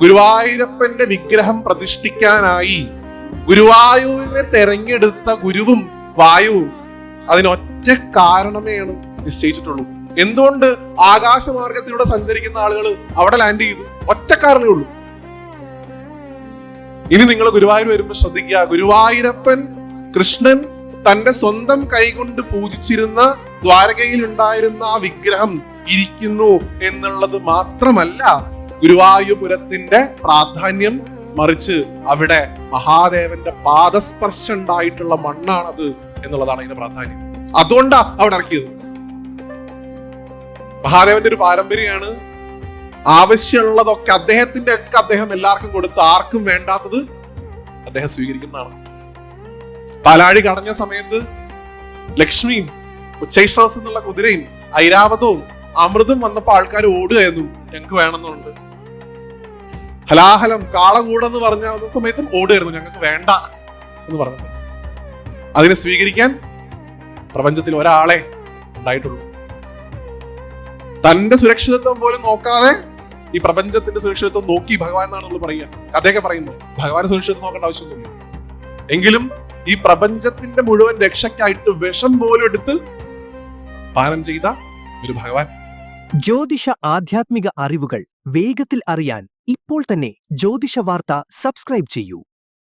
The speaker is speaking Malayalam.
ഗുരുവായൂരപ്പന്റെ വിഗ്രഹം പ്രതിഷ്ഠിക്കാനായി ഗുരുവായൂരിനെ തെരഞ്ഞെടുത്ത ഗുരുവും വായുവും അതിനൊറ്റ കാരണമേയാണ് നിശ്ചയിച്ചിട്ടുള്ളൂ. എന്തുകൊണ്ട് ആകാശമാർഗത്തിലൂടെ സഞ്ചരിക്കുന്ന ആളുകൾ അവിടെ ലാൻഡ് ചെയ്തു? ഒറ്റ കാരണമേ ഉള്ളൂ. ഇനി നിങ്ങൾ ഗുരുവായൂർ വരുമ്പോൾ ശ്രദ്ധിക്കുക, ഗുരുവായൂരപ്പൻ കൃഷ്ണൻ തന്റെ സ്വന്തം കൈകൊണ്ട് പൂജിച്ചിരുന്ന ദ്വാരകയിൽ ഉണ്ടായിരുന്ന ആ വിഗ്രഹം ഇരിക്കുന്നു എന്നുള്ളത് മാത്രമല്ല ഗുരുവായൂരത്തിന്റെ പ്രാധാന്യം, മറിച്ച് അവിടെ മഹാദേവന്റെ പാദസ്പർശം ഉണ്ടായിട്ടുള്ള മണ്ണാണത് എന്നുള്ളതാണ് അതിന്റെ പ്രാധാന്യം. അതുകൊണ്ടാ അവിടെ ഇറക്കിയത്. മഹാദേവന്റെ ഒരു പാരമ്പര്യമാണ്, ആവശ്യമുള്ളതൊക്കെ അദ്ദേഹം എല്ലാവർക്കും കൊടുത്ത് ആർക്കും വേണ്ടാത്തത് അദ്ദേഹം സ്വീകരിക്കുന്നതാണ്. പാലാഴി കടഞ്ഞ സമയത്ത് ലക്ഷ്മിയും ഉച്ചൈശ്രവസ് എന്നുള്ള കുതിരയും ഐരാവതവും അമൃതും വന്നപ്പോ ആൾക്കാർ ഓടുകയായിരുന്നു, ഞങ്ങൾക്ക് വേണമെന്നുണ്ട്. ഹലാഹലം കാളകൂടെന്ന് പറഞ്ഞ സമയത്തും ഓടുകയായിരുന്നു, ഞങ്ങൾക്ക് വേണ്ട എന്ന് പറഞ്ഞത്. അതിനെ സ്വീകരിക്കാൻ പ്രപഞ്ചത്തിൽ ഒരാളെ ഉണ്ടായിട്ടുള്ളൂ. തന്റെ സുരക്ഷിതത്വം പോലും നോക്കാതെ ഈ പ്രപഞ്ചത്തിന്റെ സുരക്ഷിതത്വം നോക്കി ഭഗവാൻ എന്നാണ് നമ്മൾ പറയുക, കഥയൊക്കെ പറയുമ്പോൾ. ഭഗവാൻ സുരക്ഷിതത്വം നോക്കേണ്ട ആവശ്യമൊന്നുമില്ല. എങ്കിലും ഈ പ്രപഞ്ചത്തിന്റെ മുഴുവൻ രക്ഷയ്ക്കായിട്ട് വിഷം പോലും എടുത്ത് പാനം ചെയ്ത ഒരു ഭഗവാൻ. ജ്യോതിഷ ആധ്യാത്മിക അറിവുകൾ വേഗത്തിൽ അറിയാൻ ഇപ്പോൾ തന്നെ ജ്യോതിഷ വാർത്ത സബ്സ്ക്രൈബ് ചെയ്യൂ.